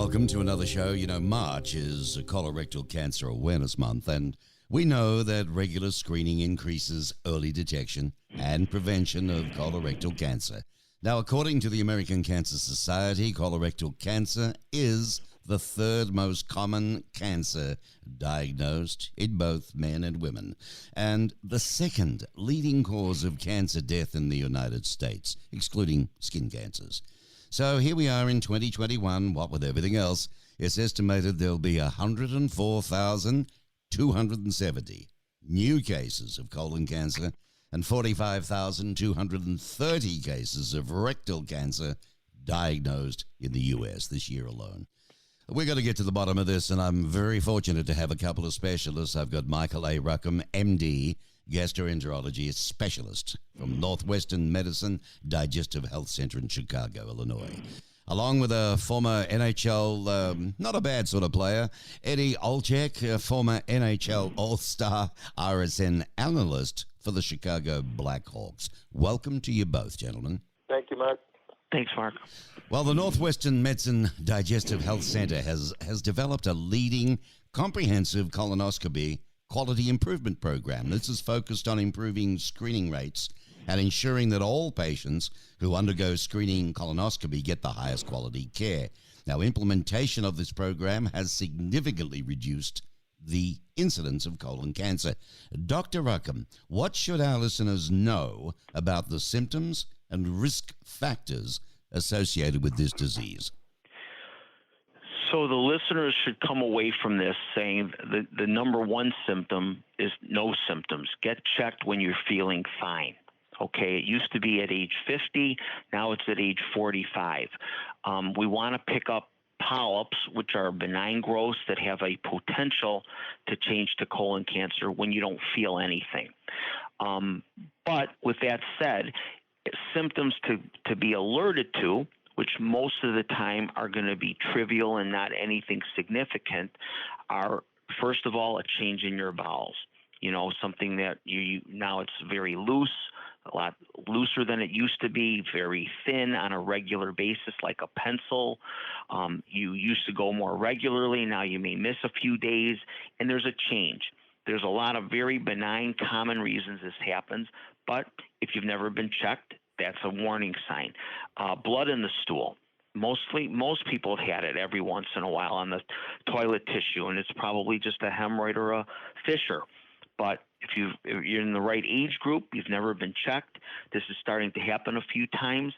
Welcome to another show. You know, March is Colorectal Cancer Awareness Month, and we know that regular screening increases early detection and prevention of colorectal cancer. Now, according to the American Cancer Society, colorectal cancer is the third most common cancer diagnosed in both men and women, and the second leading cause of cancer death in the United States, excluding skin cancers. So here we are in 2021, what with everything else, it's estimated there'll be 104,270 new cases of colon cancer and 45,230 cases of rectal cancer diagnosed in the U.S. this year alone. We're going to get to the bottom of this, and I'm very fortunate to have a couple of specialists. I've got Michael A. Ruckham, MD, gastroenterology specialist from Northwestern Medicine Digestive Health Center in Chicago, Illinois, along with a former NHL, not a bad sort of player, Eddie Olczyk, a former NHL All-Star RSN analyst for the Chicago Blackhawks. Welcome to you both, gentlemen. Thank you, Mark. Thanks, Mark. Well, the Northwestern Medicine Digestive Health Center has developed a leading comprehensive colonoscopy quality improvement program. This is focused on improving screening rates and ensuring that all patients who undergo screening colonoscopy get the highest quality care. Now, implementation of this program has significantly reduced the incidence of colon cancer. Dr. Ruckham, what should our listeners know about the symptoms and risk factors associated with this disease? So the listeners should come away from this saying the number one symptom is no symptoms. Get checked when you're feeling fine. Okay, it used to be at age 50, now it's at age 45. We want to pick up polyps, which are benign growths that have a potential to change to colon cancer when you don't feel anything. But with that said, symptoms to be alerted to, which most of the time are going to be trivial and not anything significant, are, first of all, a change in your bowels. You know, something that now it's very loose, a lot looser than it used to be, very thin on a regular basis, like a pencil. You used to go more regularly. Now you may miss a few days, and there's a change. There's a lot of very benign, common reasons this happens, but if you've never been checked, that's a warning sign. Blood in the stool. Most people have had it every once in a while on the toilet tissue, and it's probably just a hemorrhoid or a fissure. But if you're in the right age group, you've never been checked, this is starting to happen a few times,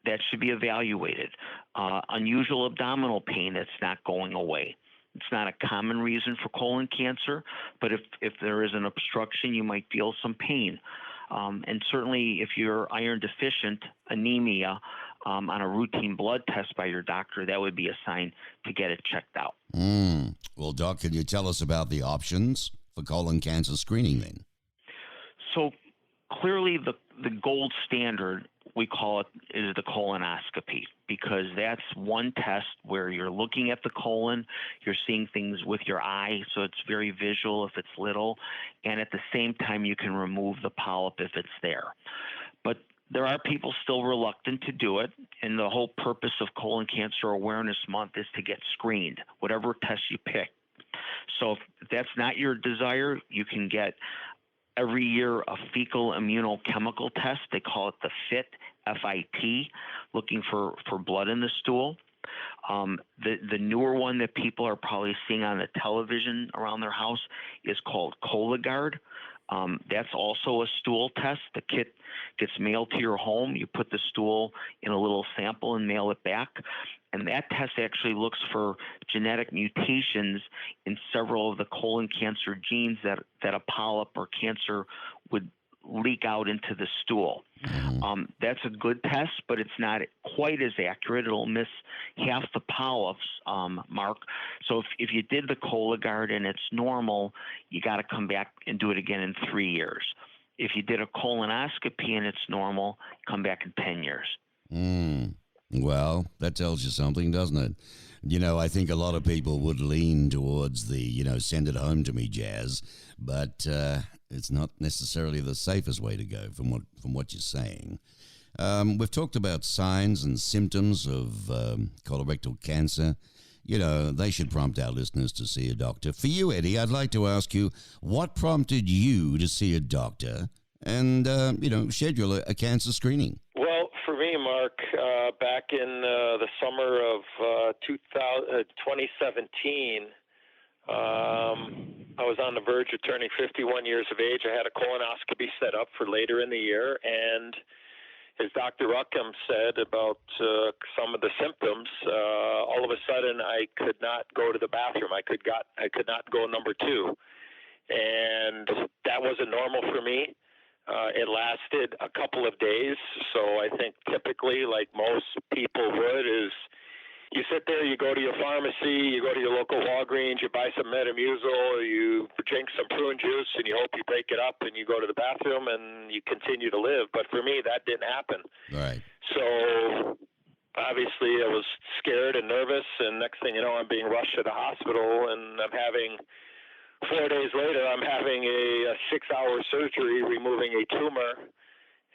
that should be evaluated. Unusual abdominal pain that's not going away. It's not a common reason for colon cancer, but if there is an obstruction, you might feel some pain. And certainly if you're iron deficient, anemia, on a routine blood test by your doctor, that would be a sign to get it checked out. Well, Doc, can you tell us about the options for colon cancer screening then? So clearly the gold standard, we call it, is the colonoscopy, because that's one test where you're looking at the colon, you're seeing things with your eye, so it's very visual if it's little, and at the same time you can remove the polyp if it's there. But there are people still reluctant to do it, and the whole purpose of Colon Cancer Awareness Month is to get screened, whatever test you pick. So if that's not your desire, you can get every year a fecal immunochemical test. They call it the FIT, F-I-T, looking for blood in the stool. The newer one that people are probably seeing on the television around their house is called Cologuard. That's also a stool test. The kit gets mailed to your home. You put the stool in a little sample and mail it back. And that test actually looks for genetic mutations in several of the colon cancer genes that a polyp or cancer would leak out into the stool. That's a good test, but it's not quite as accurate. It'll miss half the polyps, Mark. So if you did the Cologuard and it's normal, you got to come back and do it again in 3 years. If you did a colonoscopy and it's normal, come back in 10 years. Well, that tells you something, doesn't it? You know, I think a lot of people would lean towards the, send it home to me jazz, but it's not necessarily the safest way to go from what you're saying. We've talked about signs and symptoms of colorectal cancer. they should prompt our listeners to see a doctor. For you, Eddie, I'd like to ask you, what prompted you to see a doctor and, schedule a cancer screening? Well, for me, Mark, back in the summer of 2017, I was on the verge of turning 51 years of age. I had a colonoscopy set up for later in the year, and as Dr. Ruckham said about some of the symptoms, all of a sudden I could not go to the bathroom. I could not go number two, and that wasn't normal for me. It lasted a couple of days, so I think typically, like most people would, is you sit there, you go to your pharmacy, you go to your local Walgreens, you buy some Metamucil, you drink some prune juice, and you hope you break it up, and you go to the bathroom, and you continue to live. But for me, that didn't happen. Right. So obviously I was scared and nervous, and next thing you know, I'm being rushed to the hospital, and 4 days later, I'm having a 6-hour surgery removing a tumor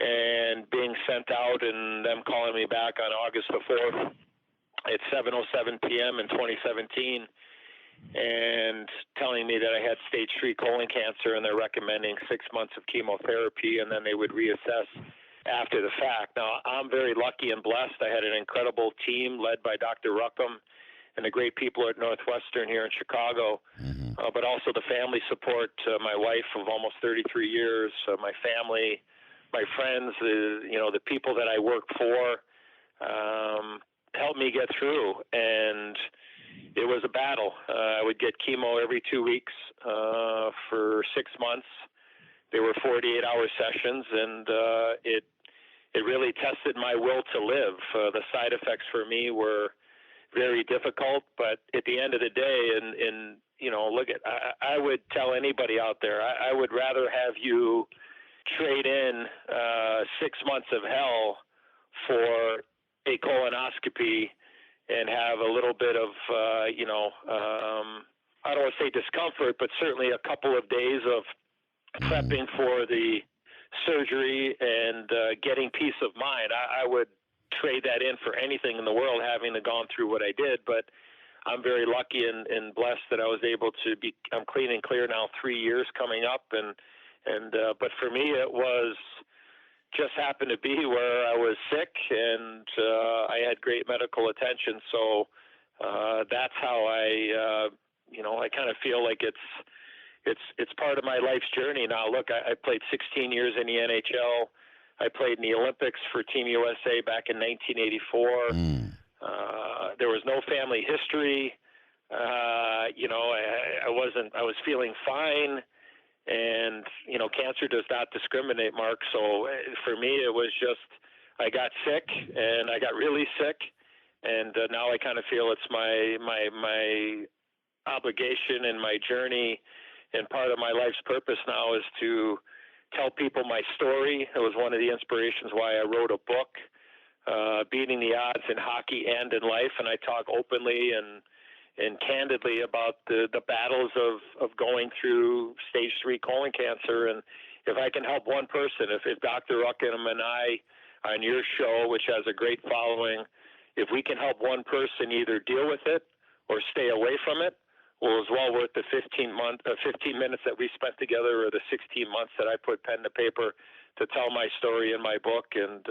and being sent out, and them calling me back on August the 4th at 7:07 p.m. in 2017 and telling me that I had stage 3 colon cancer, and they're recommending 6 months of chemotherapy, and then they would reassess after the fact. Now, I'm very lucky and blessed. I had an incredible team led by Dr. Ruckham and the great people at Northwestern here in Chicago, but also the family support, my wife of almost 33 years, my family, my friends, the people that I work for, helped me get through. And it was a battle. I would get chemo every 2 weeks for 6 months. They were 48-hour sessions, and it really tested my will to live. The side effects for me were very difficult, but at the end of the day, I would tell anybody out there, I would rather have you trade in 6 months of hell for a colonoscopy and have a little bit of, I don't want to say discomfort, but certainly a couple of days of prepping for the surgery and getting peace of mind. I would trade that in for anything in the world, having gone through what I did. But I'm very lucky and blessed that I was able to I'm clean and clear now, 3 years coming up. But for me, it was just happened to be where I was sick, and I had great medical attention. So that's how I kind of feel like it's part of my life's journey now. Look, I played 16 years in the NHL. I played in the Olympics for Team USA back in 1984. There was no family history. I was feeling fine. And, cancer does not discriminate, Mark. So for me, it was just, I got sick and I got really sick. And now I kind of feel it's my obligation and my journey, and part of my life's purpose now is to tell people my story. It was one of the inspirations why I wrote a book, Beating the Odds in Hockey and in Life. And I talk openly and candidly about the battles of going through stage 3 colon cancer. And if I can help one person, if Dr. Ruckham and I on your show, which has a great following, if we can help one person either deal with it or stay away from it, well, it was well worth the 15 minutes that we spent together, or the 16 months that I put pen to paper to tell my story in my book. And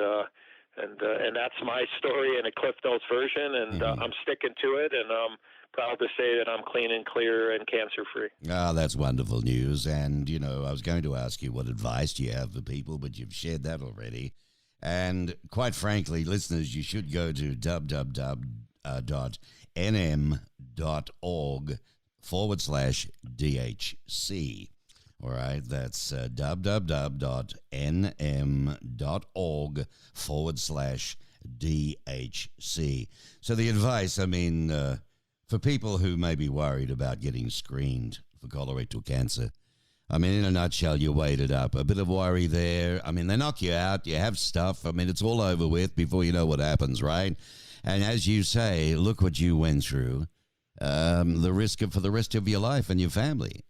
that's my story in a Cliff Notes version, and I'm sticking to it, and I'm proud to say that I'm clean and clear and cancer-free. Ah, that's wonderful news. And, I was going to ask you what advice do you have for people, but you've shared that already. And quite frankly, listeners, you should go to www.nm.org/DHC. All right, that's www.nm.org/DHC. So the advice, for people who may be worried about getting screened for colorectal cancer, in a nutshell, you weighed it up. A bit of worry there. They knock you out. You have stuff. It's all over with before you know what happens, right? And as you say, look what you went through. The risk for the rest of your life and your family.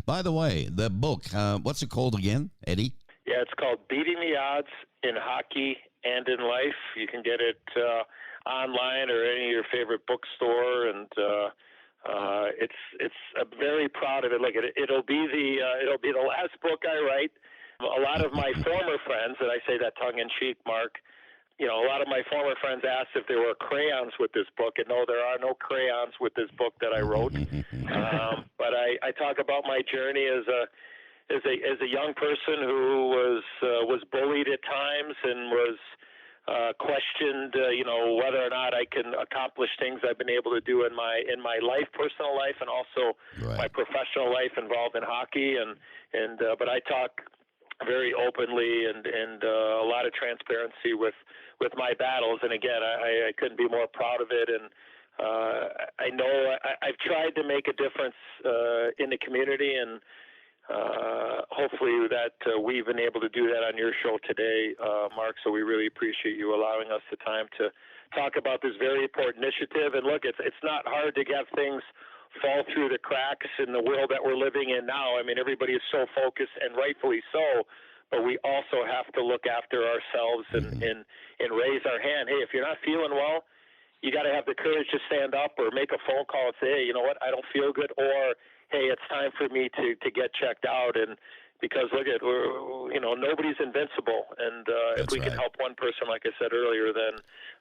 By the way, the book, what's it called again, Eddie? Yeah, it's called Beating the Odds in Hockey and in Life. You can get it online or any of your favorite bookstore, and it's I'm very proud of it. Like it'll be the last book I write. A lot of my former friends, and I say that tongue in cheek, Mark. A lot of my former friends asked if there were crayons with this book, and no, there are no crayons with this book that I wrote. But I talk about my journey as a young person who was bullied at times and was questioned, whether or not I can accomplish things I've been able to do in my life, personal life, and also my professional life involved in hockey. But I talk very openly and a lot of transparency with my battles. And again, I couldn't be more proud of it. And I know I've tried to make a difference in the community, and hopefully that we've been able to do that on your show today, Mark. So we really appreciate you allowing us the time to talk about this very important initiative. And look, it's not hard to have things fall through the cracks in the world that we're living in now. I mean, everybody is so focused, and rightfully so, but we also have to look after ourselves and raise our hand. Hey, if you're not feeling well, you got to have the courage to stand up or make a phone call and say, hey, you know what, I don't feel good, or hey, it's time for me to get checked out. And because look at, nobody's invincible, and if we can help one person, like I said earlier, then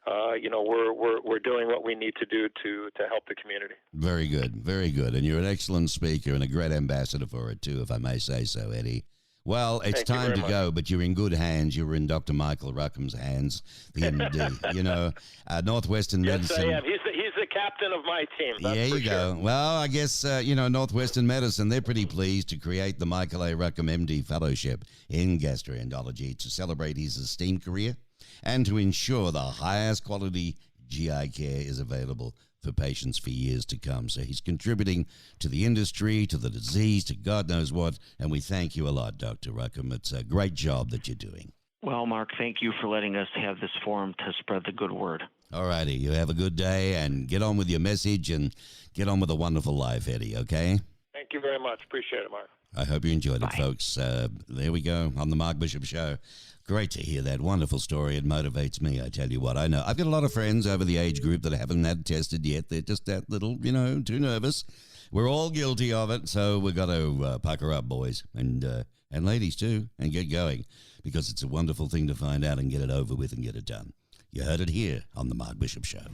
we're doing what we need to do to help the community. Very good, very good, and you're an excellent speaker and a great ambassador for it too, if I may say so, Eddie. Well, it's time to go, but you're in good hands. You're in Dr. Michael Ruckham's hands, the MD. Northwestern Medicine. Yes, I am. He's the captain of my team. That's there you sure. go. Well, I guess, Northwestern Medicine, they're pretty pleased to create the Michael A. Ruckham MD Fellowship in Gastroenterology to celebrate his esteemed career and to ensure the highest quality GI care is available for patients for years to come. So he's contributing to the industry, to the disease, to God knows what, and we thank you a lot, Dr. Ruckham. It's a great job that you're doing. Well, Mark, thank you for letting us have this forum to spread the good word. All righty. You have a good day, and get on with your message and get on with a wonderful life, Eddie, okay? Thank you very much. Appreciate it, Mark. I hope you enjoyed it, folks. There we go on the Mark Bishop Show. Great to hear that wonderful story. It motivates me, I tell you what. I know. I've got a lot of friends over the age group that haven't had tested yet. They're just that little, too nervous. We're all guilty of it, so we've got to pucker up, boys, and ladies too, and get going, because it's a wonderful thing to find out and get it over with and get it done. You heard it here on the Mark Bishop Show.